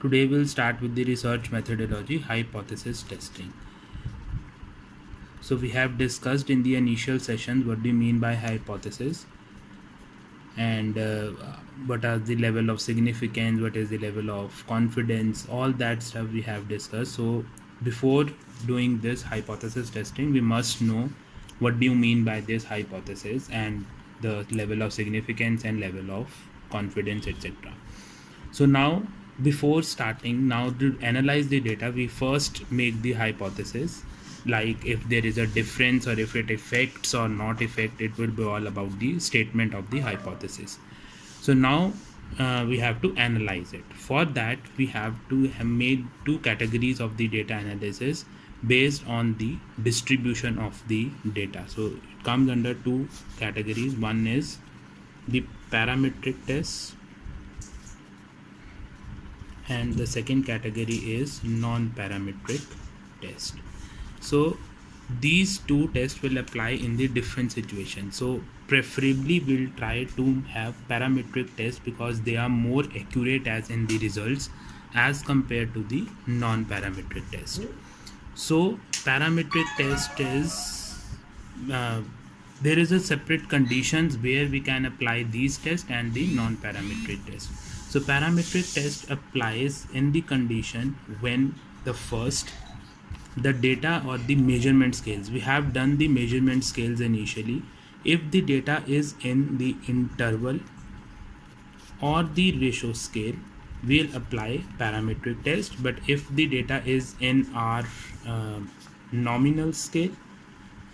Today we'll start with the research methodology, hypothesis testing. So we have discussed in the initial sessions what do you mean by hypothesis, and what are the level of significance, what is the level of confidence, all that stuff we have discussed. So before doing this hypothesis testing, we must know what do you mean by this hypothesis and the level of significance and level of confidence, etc. So now, before starting, now to analyze the data, we first make the hypothesis, like if there is a difference or if it affects or not affect. It will be all about the statement of the hypothesis. So now we have to analyze it. For that, we have to have made two categories of the data analysis based on the distribution of the data. So it comes under two categories. One is the parametric test, and the second category is non-parametric test. So these two tests will apply in the different situations. So preferably we'll try to have parametric tests because they are more accurate as in the results as compared to the non-parametric test. So parametric test is there is a separate conditions where we can apply these tests and the non-parametric test. So parametric test applies in the condition when the data or the measurement scales. We have done the measurement scales initially. If the data is in the interval or the ratio scale, we'll apply parametric test. But if the data is in our nominal scale,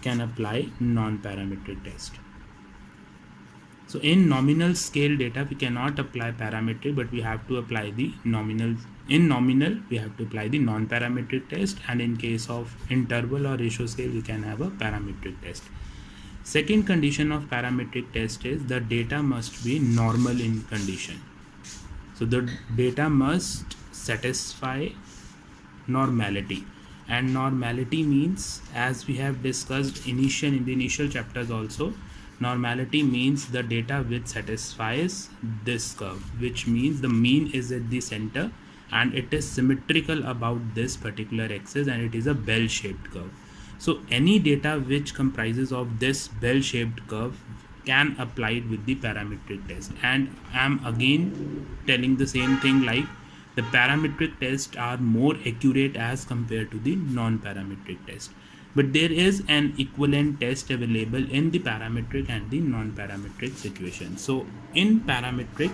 can apply non-parametric test. So in nominal scale data, we cannot apply parametric, but we have to apply the nominal. In nominal, we have to apply the non-parametric test, and in case of interval or ratio scale, we can have a parametric test. Second condition of parametric test is the data must be normal in condition. So the data must satisfy normality. And normality means, as we have discussed in the initial chapters also, normality means the data which satisfies this curve, which means the mean is at the center and it is symmetrical about this particular axis and it is a bell-shaped curve. So any data which comprises of this bell-shaped curve can apply it with the parametric test. And I am again telling the same thing, like the parametric tests are more accurate as compared to the non-parametric test. But there is an equivalent test available in the parametric and the non-parametric situation. So in parametric,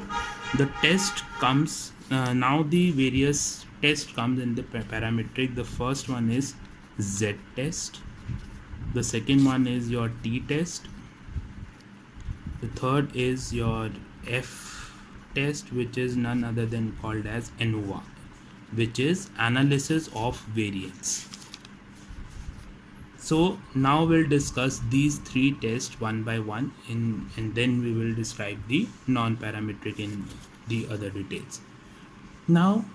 the test comes, now the various test comes in the parametric. The first one is Z test. The second one is your T test. The third is your F test, which is none other than called as ANOVA, which is analysis of variance. So now we'll discuss these three tests one by one, and then we will describe the non-parametric in the other details. Now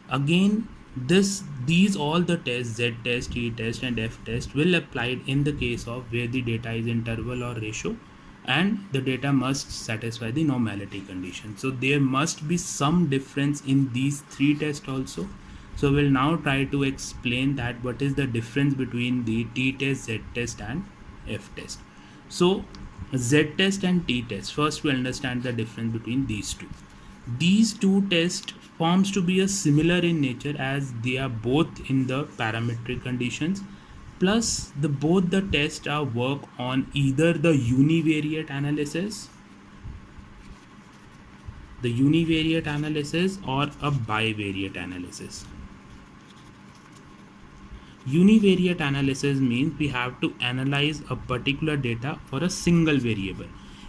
again, these all the tests, Z test, T test and F test, will apply in the case of where the data is interval or ratio and the data must satisfy the normality condition. So there must be some difference in these three tests also. So we'll now try to explain that what is the difference between the T test, Z test and F test. So Z test and T test, first we understand the difference between these two. These two tests forms to be a similar in nature as they are both in the parametric conditions, plus both the tests are work on either the univariate analysis or a bivariate analysis. Univariate analysis means we have to analyze a particular data for a single variable.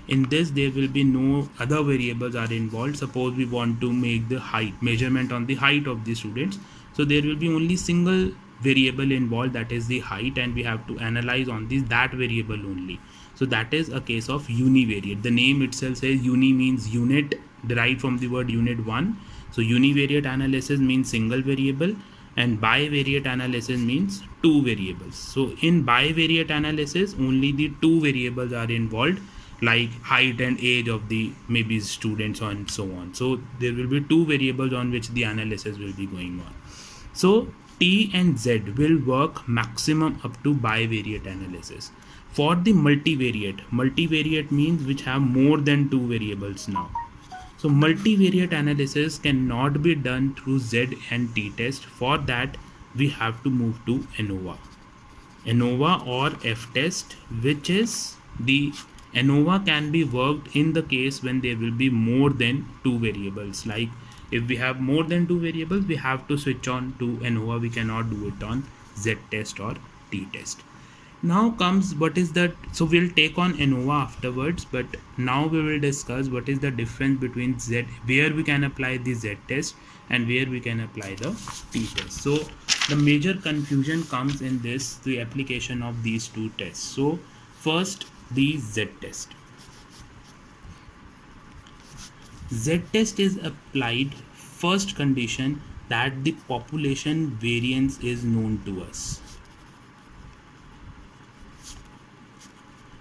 In this, there will be no other variables are involved. Suppose we want to make the measurement on the height of the students. So there will be only single variable involved, that is the height, and we have to analyze on that variable only. So that is a case of univariate. The name itself says uni means unit, derived from the word unit one. So univariate analysis means single variable, and bivariate analysis means two variables. So in bivariate analysis, only the two variables are involved like height and age of the maybe students and so on. So there will be two variables on which the analysis will be going on. So T and Z will work maximum up to bivariate analysis. For the multivariate means which have more than two variables now. So multivariate analysis cannot be done through Z and T test. For that, we have to move to ANOVA or F test, which is the ANOVA can be worked in the case when there will be more than two variables. Like if we have more than two variables, we have to switch on to ANOVA. We cannot do it on Z test or T test. Now comes what is that. So we'll take on ANOVA afterwards, but now we will discuss what is the difference between Z, where we can apply the Z test and where we can apply the T test. So the major confusion comes in this, the application of these two tests. So first, the Z test. Z test is applied first condition that the population variance is known to us.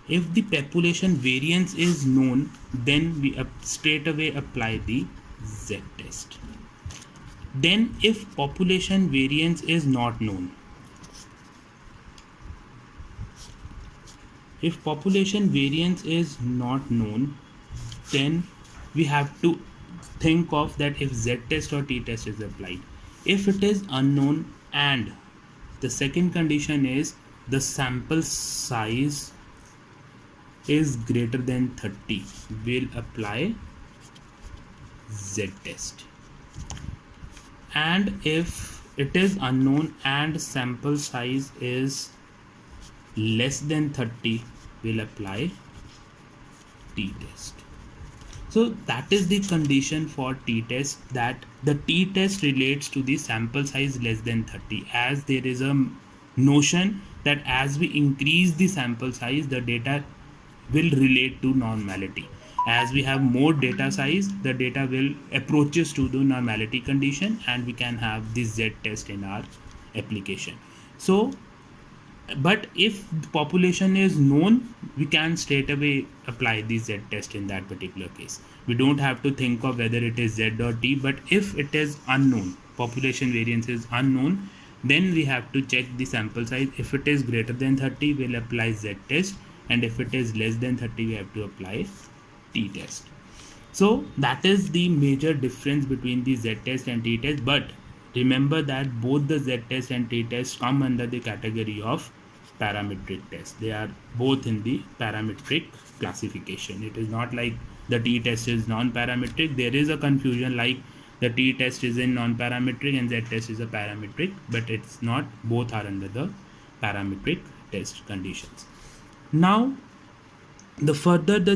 If the population variance is known, then we straight away apply the Z test. Then if population variance is not known, then we have to think of that if Z test or T test is applied. If it is unknown and the second condition is the sample size is greater than 30, we'll apply Z test. And if it is unknown and sample size is less than 30, we'll apply T test. So that is the condition for T test, that the T test relates to the sample size less than 30, as there is a notion that as we increase the sample size, the data will relate to normality. As we have more data size, the data will approaches to the normality condition, and we can have the Z test in our application. So but if the population is known, we can straight away apply the Z test in that particular case. We don't have to think of whether it is Z or T. But if it is unknown, population variance is unknown, then we have to check the sample size. If it is greater than 30, we'll apply Z test, and if it is less than 30, we have to apply T test. So that is the major difference between the Z test and T test. But remember that both the Z test and T test come under the category of parametric test. They are both in the parametric classification. It is not like the T test is non-parametric. There is a confusion like the T test is in non-parametric and Z test is a parametric, but it's not. Both are under the parametric test conditions. Now the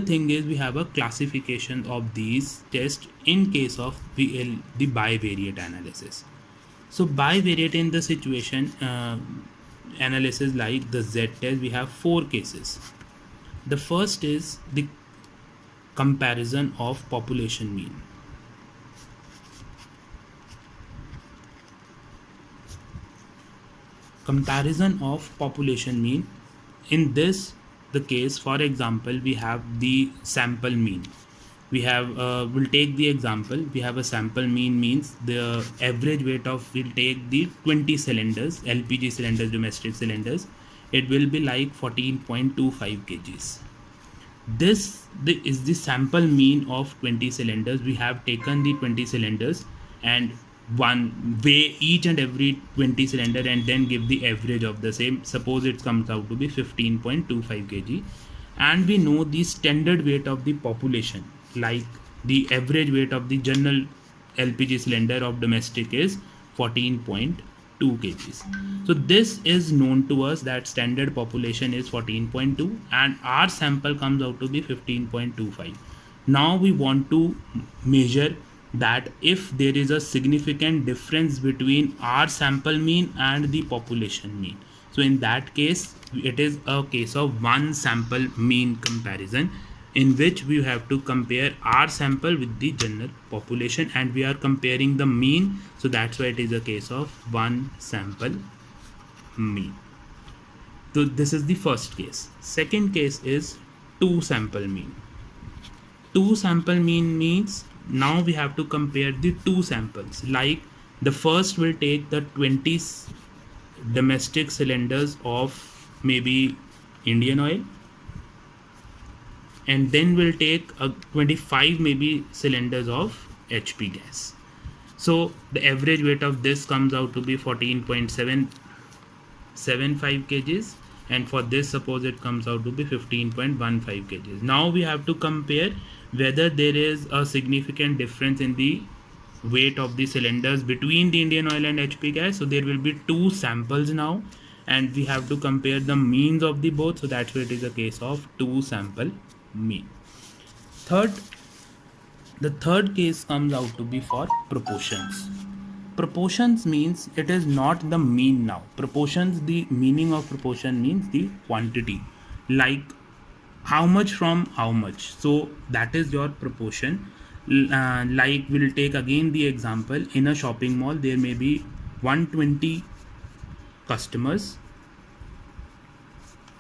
thing is, we have a classification of these tests in case of the bivariate analysis. So bivariate in the situation analysis like the Z test, we have four cases. The first is the comparison of population mean. Comparison of population mean. In this the case, for example, we have the sample mean. We have we'll take the example. We have a sample mean means the average weight of, we'll take the 20 cylinders, LPG cylinders, domestic cylinders. It will be like 14.25 kgs. This is the sample mean of 20 cylinders. We have taken the 20 cylinders and weigh each and every 20 cylinder and then give the average of the same. Suppose it comes out to be 15.25 kg, and we know the standard weight of the population, like the average weight of the general LPG cylinder of domestic is 14.2 kgs. So this is known to us that standard population is 14.2 and our sample comes out to be 15.25. Now we want to measure that if there is a significant difference between our sample mean and the population mean. So in that case, it is a case of one sample mean comparison, in which we have to compare our sample with the general population, and we are comparing the mean. So that's why it is a case of one sample mean. So this is the first case. Second case is two sample mean. Two sample mean means now we have to compare the two samples. Like the first will take the 20 domestic cylinders of maybe Indian oil, and then we'll take a 25 maybe cylinders of HP gas. So the average weight of this comes out to be 14.775 kgs, and for this suppose it comes out to be 15.15 kgs. Now we have to compare whether there is a significant difference in the weight of the cylinders between the Indian oil and HP gas. So there will be two samples now, and we have to compare the means of the both. So that's why it is a case of two sample mean. The third case comes out to be for proportions. Proportions means it is not the mean now. Proportions, the meaning of proportion means the quantity, like how much from how much. So that is your proportion. Like we'll take again the example, in a shopping mall there may be 120 customers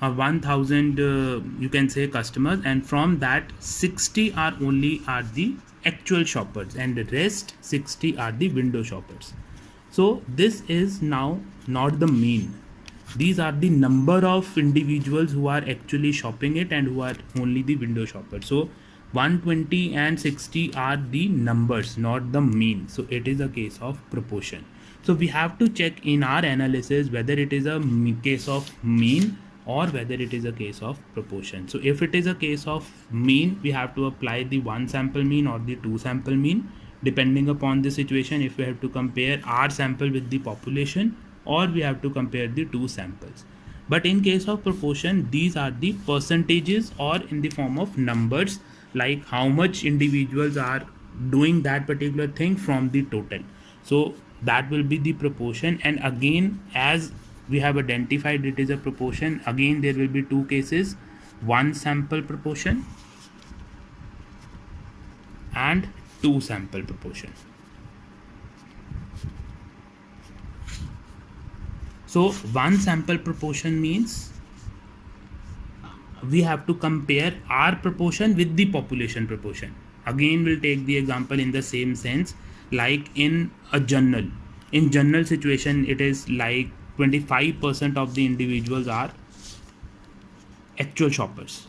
or 1000 you can say customers, and from that 60 are the actual shoppers and the rest 60 are the window shoppers. So this is now not the mean. These are the number of individuals who are actually shopping it and who are only the window shoppers. So 120 and 60 are the numbers, not the mean. So it is a case of proportion. So we have to check in our analysis whether it is a case of mean or whether it is a case of proportion. So if it is a case of mean, we have to apply the one sample mean or the two sample mean, depending upon the situation, if we have to compare our sample with the population or we have to compare the two samples. But in case of proportion, these are the percentages or in the form of numbers, like how much individuals are doing that particular thing from the total. So that will be the proportion. And again, as we have identified it is a proportion, again there will be two cases, one sample proportion and two sample proportion. So one sample proportion means we have to compare our proportion with the population proportion. Again we'll take the example in the same sense, like in a journal. In journal situation, it is like 25% of the individuals are actual shoppers.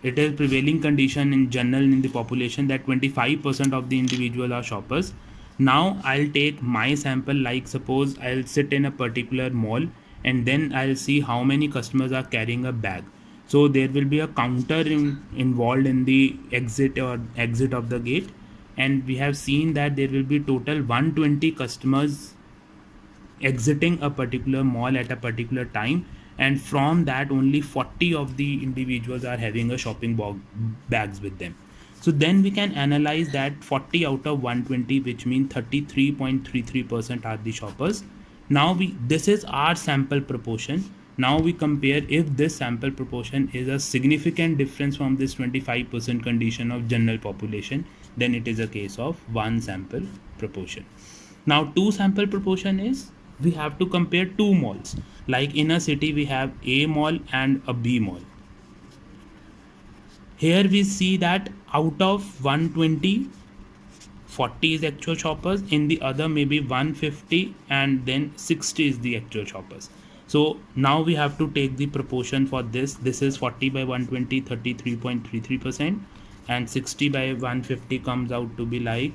It is prevailing condition in general in the population that 25% of the individuals are shoppers. Now I'll take my sample, like suppose I'll sit in a particular mall and then I'll see how many customers are carrying a bag. So there will be a counter involved in the exit of the gate, and we have seen that there will be total 120 customers exiting a particular mall at a particular time, and from that only 40 of the individuals are having a shopping bags with them. So then we can analyze that 40 out of 120, which means 33.33% are the shoppers. Now this is our sample proportion. Now we compare if this sample proportion is a significant difference from this 25% condition of general population, then it is a case of one sample proportion. Now two sample proportion is we have to compare two malls. Like in a city we have A mall and a B mall. Here we see that out of 120, 40 is actual shoppers, in the other maybe 150 and then 60 is the actual shoppers. So now we have to take the proportion for this. This is 40 by 120, 33.33%, and 60 by 150 comes out to be like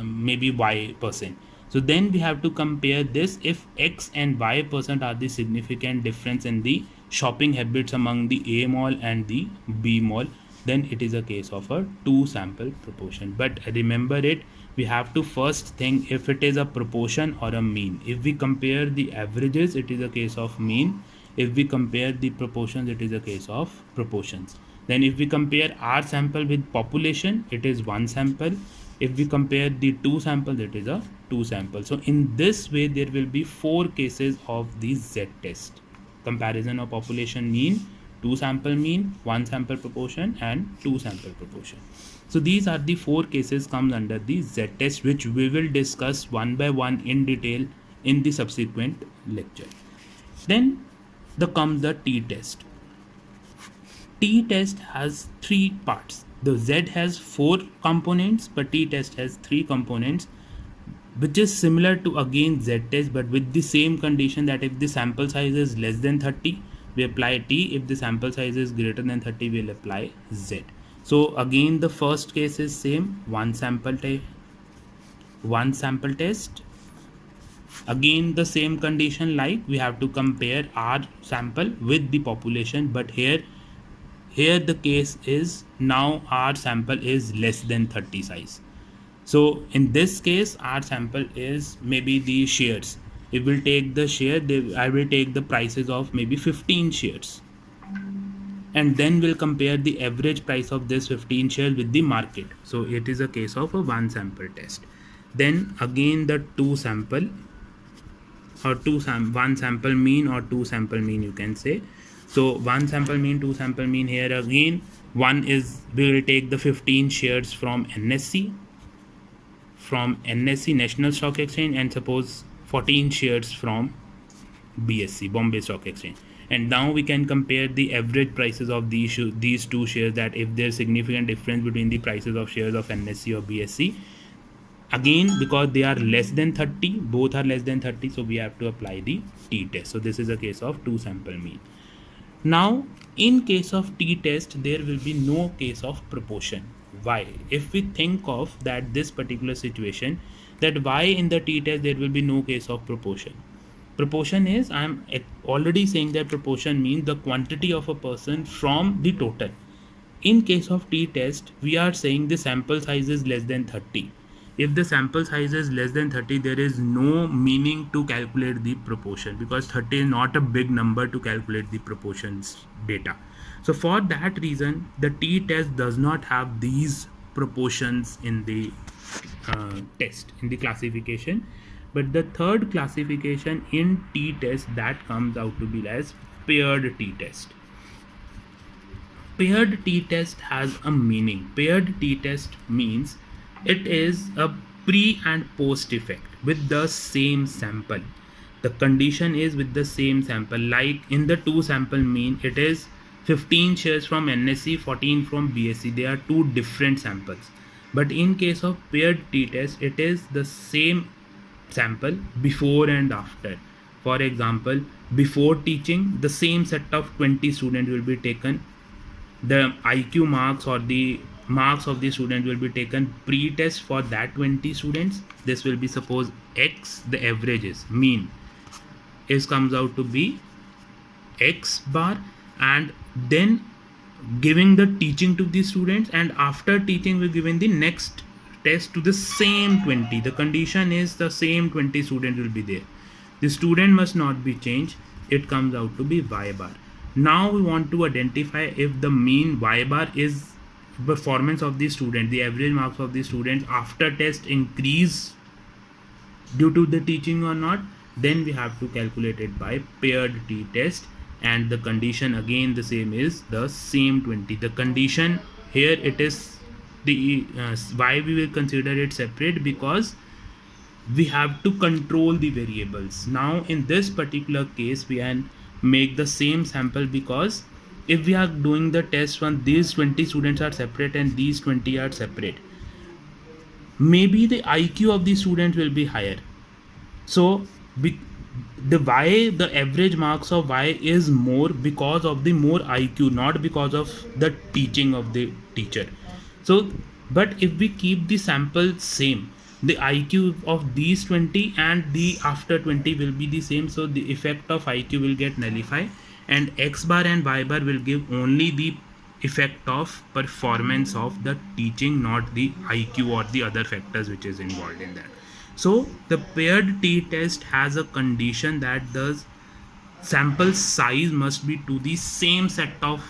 maybe Y percent. So then we have to compare this. If X and Y percent are the significant difference in the shopping habits among the A mall and the B mall, then it is a case of a two sample proportion. But remember it, we have to first think if it is a proportion or a mean. If we compare the averages, it is a case of mean. If we compare the proportions, it is a case of proportions. Then if we compare our sample with population, it is one sample. If we compare the two samples, it is a two sample. So in this way, there will be four cases of the Z test: comparison of population mean, two sample mean, one sample proportion, and two sample proportion. So these are the four cases comes under the Z test, which we will discuss one by one in detail in the subsequent lecture. Then The comes the t-test. T-test has three parts. The Z has 4 components, but t-test has 3 components, which is similar to again Z-test, but with the same condition that if the sample size is less than 30, we apply T. If the sample size is greater than 30, we'll apply Z. So again, the first case is same, one sample test. Again, the same condition, like we have to compare our sample with the population, but here the case is now our sample is less than 30 size. So in this case, our sample is maybe the shares. If we'll take the share, I will take the prices of maybe 15 shares. And then we'll compare the average price of this 15 shares with the market. So it is a case of a one sample test. Then again the two sample or one sample mean or two sample mean, you can say. So one sample mean, two sample mean. Here again, one is we will take the 15 shares from NSE, National Stock Exchange, and suppose 14 shares from BSE, Bombay Stock Exchange. And now we can compare the average prices of these two shares, that if there's significant difference between the prices of shares of NSE or BSE. Again, because they are less than 30, both are less than 30, so we have to apply the t-test. So this is a case of two sample mean. Now, in case of t-test, there will be no case of proportion. Why? If we think of that this particular situation, that why in the t-test there will be no case of proportion. Proportion is, I am already saying that proportion means the quantity of a person from the total. In case of t-test, we are saying the sample size is less than 30. If the sample size is less than 30, there is no meaning to calculate the proportion, because 30 is not a big number to calculate the proportions data. So for that reason, the t-test does not have these proportions in the test, in the classification. But the third classification in t-test, that comes out to be as paired t-test. Paired t-test has a meaning. Paired t-test means it is a pre and post effect with the same sample. The condition is with the same sample. Like in the two sample mean, it is 15 shares from NSE, 14 from BSE. They are two different samples. But in case of paired t-test, it is the same sample before and after. For example, before teaching, the same set of 20 students will be taken. The IQ marks or the marks of the student will be taken pre-test for that 20 students. This will be suppose X, the average is mean is comes out to be X bar, and then giving the teaching to the students, and after teaching we're giving the next test to the same 20. The condition is the same 20 students will be there. The student must not be changed. It comes out to be Y bar. Now we want to identify if the mean Y bar is performance of the student, the average marks of the students after test increase due to the teaching or not. Then we have to calculate it by paired t-test, and the condition again the same is the same 20. The condition here, it is the why we will consider it separate, because we have to control the variables. Now in this particular case we can make the same sample, because if we are doing the test when these 20 students are separate and these 20 are separate, maybe the IQ of the student will be higher. So the average marks of Y is more because of the more IQ, not because of the teaching of the teacher. So but if we keep the sample same, the IQ of these 20 and the after 20 will be the same, so the effect of IQ will get nullified, and X bar and Y bar will give only the effect of performance of the teaching, not the IQ or the other factors which is involved in that. So the paired t-test has a condition that the sample size must be to the same set of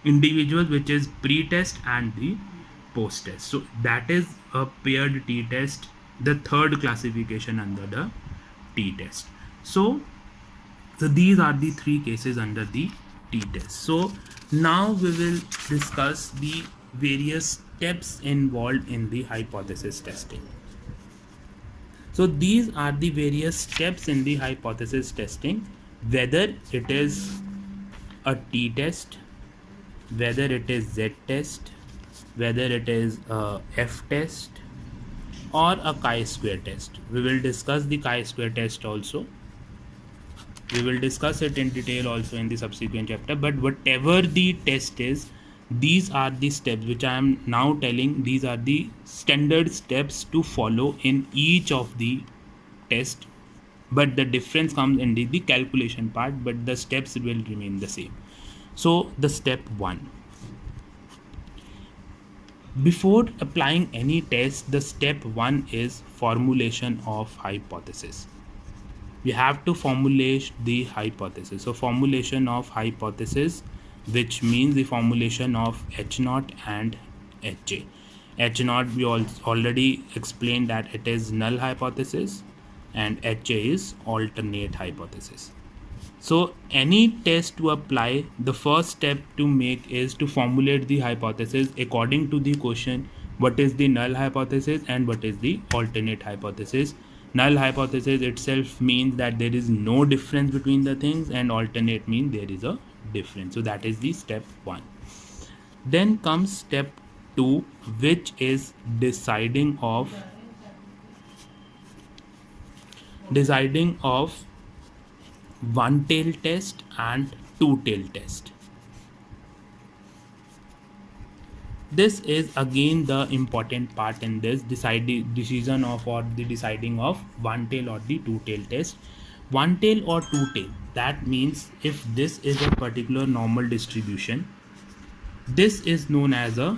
individuals, which is pre-test and the post-test. So that is a paired t-test, the third classification under the t-test. So these are the three cases under the t-test. So now we will discuss the various steps involved in the hypothesis testing. So these are the various steps in the hypothesis testing, whether it is a t test, whether it is z test, whether it is a f test, or a chi-square test. We will discuss the chi-square test also. We will discuss it in detail also in the subsequent chapter. But whatever the test is, these are the steps which I am now telling. These are the standard steps to follow in each of the test. But the difference comes in the calculation part, but the steps will remain the same. So the step 1. Before applying any test, the step 1 is formulation of hypothesis. We have to formulate the hypothesis. So formulation of hypothesis, which means the formulation of H naught and HA. H naught we already explained that it is null hypothesis, and HA is alternate hypothesis. So any test to apply, the first step to make is to formulate the hypothesis according to the question, what is the null hypothesis and what is the alternate hypothesis. Null hypothesis itself means that there is no difference between the things, and alternate means there is a difference. So that is the step 1. Then comes step 2, which is deciding of one tail test and two tail test. This is again the important part in this decision of, or the deciding of one tail or the two tail test. One tail or two tail, that means if this is a particular normal distribution, this is known as a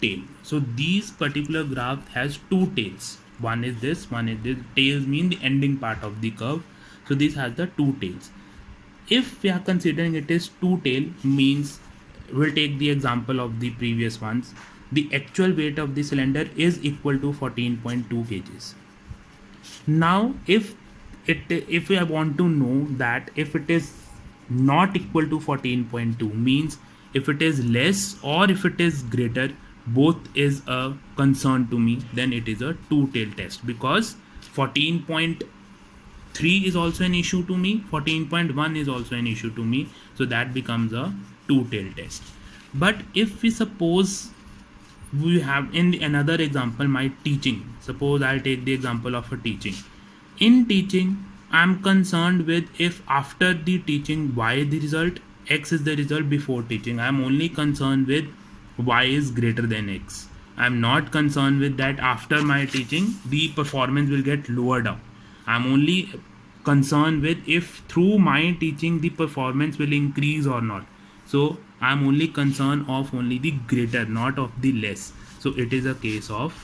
tail. So these particular graph has two tails. One is this, one is this. Tails mean the ending part of the curve. So this has the two tails. If we are considering it is two tail, means we'll take the example of the previous ones. The actual weight of the cylinder is equal to 14.2 kgs. Now if we want to know that if it is not equal to 14.2, means if it is less or if it is greater, both is a concern to me, then it is a two tail test, because 14.3 is also an issue to me, 14.1 is also an issue to me. So that becomes a two tail test. But if we suppose we have in another example, my teaching, suppose I'll take the example of a teaching. In teaching, I'm concerned with if after the teaching y is the result, x is the result before teaching. I'm only concerned with y is greater than x. I'm not concerned with that after my teaching the performance will get lowered down. I'm only concerned with if through my teaching the performance will increase or not. So I'm only concerned of only the greater, not of the less. So it is a case of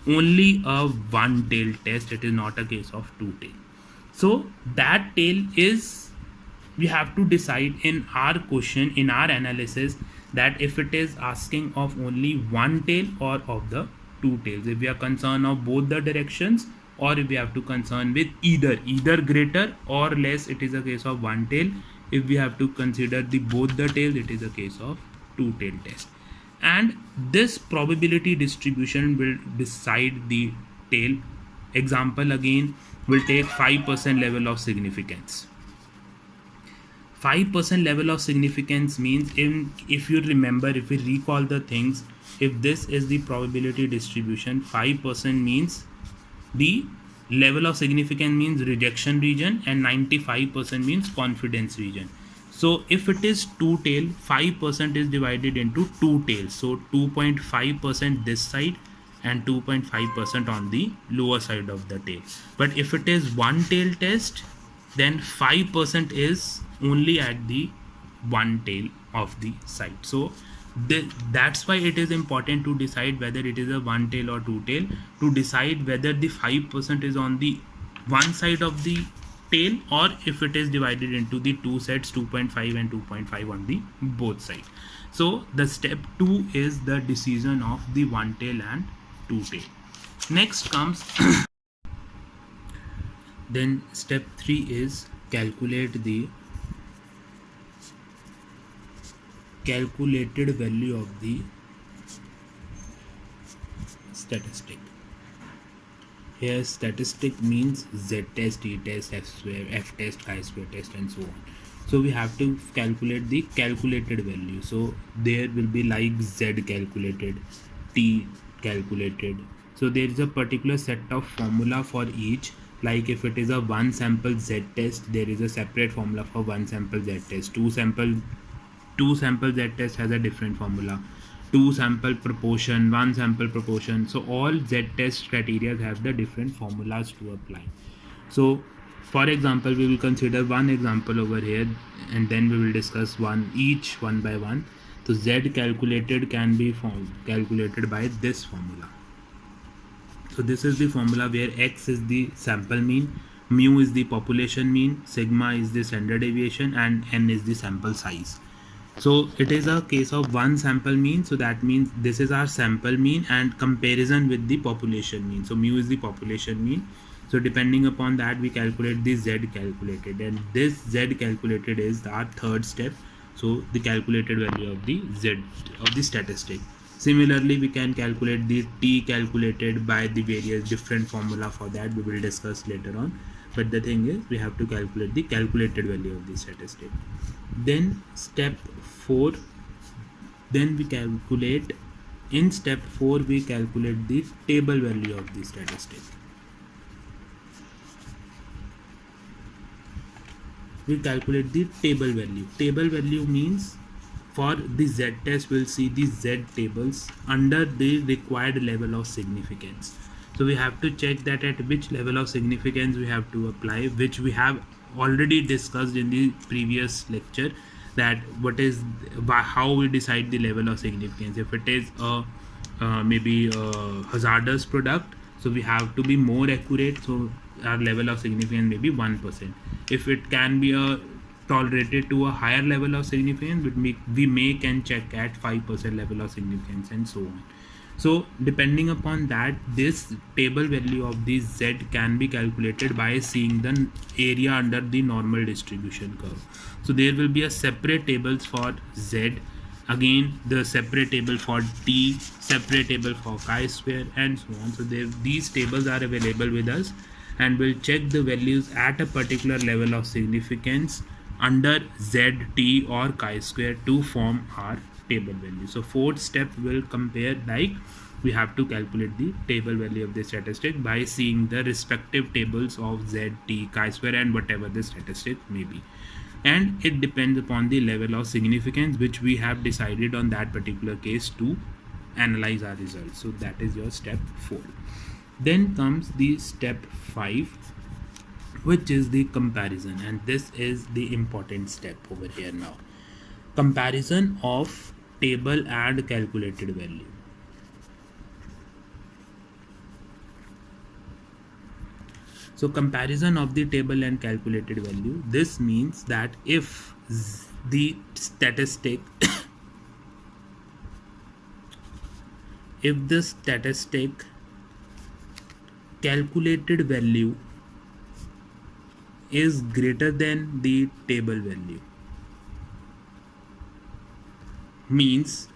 only a one tail test. It is not a case of two tail. So that tail is, we have to decide in our question, in our analysis, that if it is asking of only one tail or of the two tails. If we are concerned of both the directions, or if we have to concern with either greater or less, it is a case of one tail. If we have to consider the both the tails, it is a case of two tail test. And this probability distribution will decide the tail. Example again, will take 5% level of significance. 5% level of significance means, if you remember, if we recall the things, if this is the probability distribution, 5% means the level of significance means rejection region, and 95% means confidence region. So if it is two tail, 5% is divided into two tails. So 2.5% this side and 2.5% on the lower side of the tail. But if it is one tail test, then 5% is only at the one tail of the side. So that's why it is important to decide whether it is a one tail or two tail, to decide whether the 5% is on the one side of the tail, or if it is divided into the two sets, 2.5 and 2.5 on the both sides. So the step 2 is the decision of the one tail and two tail. Next comes then step 3 is calculate the calculated value of the statistic. Here statistic means z test, t test, f test, chi-square test, and so on. So we have to calculate the calculated value. So there will be like Z calculated, T calculated. So there is a particular set of formula for each. Like if it is a one sample Z test, there is a separate formula for one sample Z test. Two sample Z test has a different formula. Two sample proportion, one sample proportion. So all Z test criteria have the different formulas to apply. So for example, we will consider one example over here, and then we will discuss one by one. So Z calculated can be calculated by this formula. So this is the formula where X is the sample mean, mu is the population mean, sigma is the standard deviation, and n is the sample size. So it is a case of one sample mean, so that means this is our sample mean and comparison with the population mean. So mu is the population mean. So depending upon that, we calculate the Z calculated, and this Z calculated is our third step. So the calculated value of the Z of the statistic. Similarly, we can calculate the T calculated by the various different formula. For that we will discuss later on, but the thing is we have to calculate the calculated value of the statistic. Then step 4, then we calculate, in step 4 we calculate the table value of the statistic. We calculate the table value. Table value means for the Z test we'll see the Z tables under the required level of significance. So we have to check that at which level of significance we have to apply, which we have already discussed in the previous lecture, that how we decide the level of significance. If it is a maybe a hazardous product, so we have to be more accurate, so our level of significance may be 1%. If it can be tolerated to a higher level of significance, we may can check at 5% level of significance, and so on. So depending upon that, this table value of the Z can be calculated by seeing the area under the normal distribution curve. So there will be a separate tables for Z, again the separate table for T, separate table for chi-square, and so on. So these tables are available with us, and we'll check the values at a particular level of significance under Z, T or chi-square to form our table value. So fourth step will compare, like we have to calculate the table value of the statistic by seeing the respective tables of Z, T, chi-square, and whatever the statistic may be. And it depends upon the level of significance which we have decided on that particular case to analyze our results. So that is your step 4. Then comes the step 5, which is the comparison, and this is the important step over here now. Comparison of table and calculated value. So comparison of the table and calculated value, this means that if the statistic if the statistic calculated value is greater than the table value, means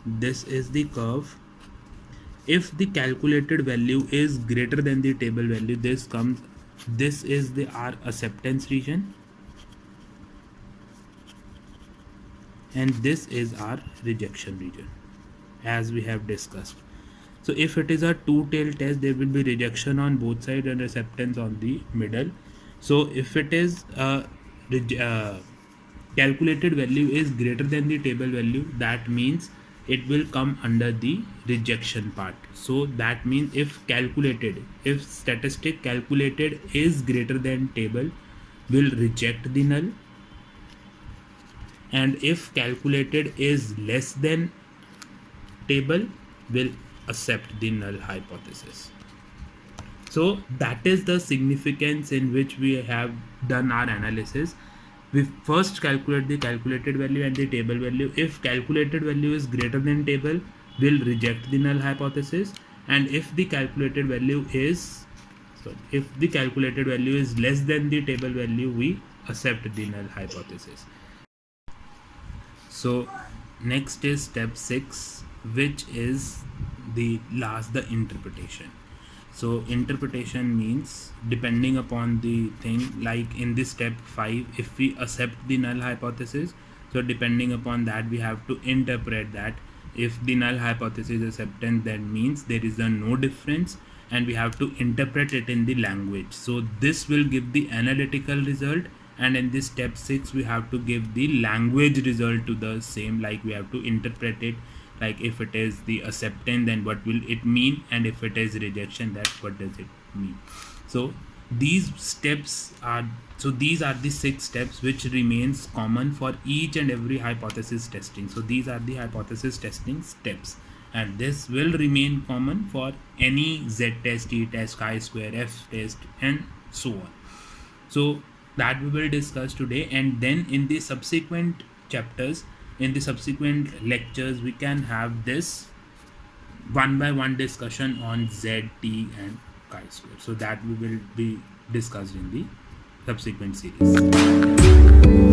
this is the curve. If the calculated value is greater than the table value, this is the our acceptance region, and this is our rejection region, as we have discussed. So if it is a two-tailed test, there will be rejection on both sides and acceptance on the middle. So if it is calculated value is greater than the table value, that means it will come under the rejection part. So that means if statistic calculated is greater than table, will reject the null, and if calculated is less than table, will accept the null hypothesis. So that is the significance in which we have done our analysis. We first calculate the calculated value and the table value. If calculated value is greater than table, we'll reject the null hypothesis, and if the calculated value is less than the table value, we accept the null hypothesis. So next is step 6, which is the interpretation. So interpretation means depending upon the thing, like in this step 5, if we accept the null hypothesis, so depending upon that we have to interpret that. If the null hypothesis is accepted, that means there is a no difference, and we have to interpret it in the language. So this will give the analytical result, and in this step 6 we have to give the language result to the same, like we have to interpret it, like if it is the acceptance then what will it mean, and if it is rejection that what does it mean. So these are the 6 steps which remains common for each and every hypothesis testing. So these are the hypothesis testing steps, and this will remain common for any Z test, T test, chi-square, F test, and so on. So that we will discuss today, and then in the subsequent chapters, in the subsequent lectures, we can have this one by one discussion on Z, T, and chi-square. So that we will be discussed in the subsequent series.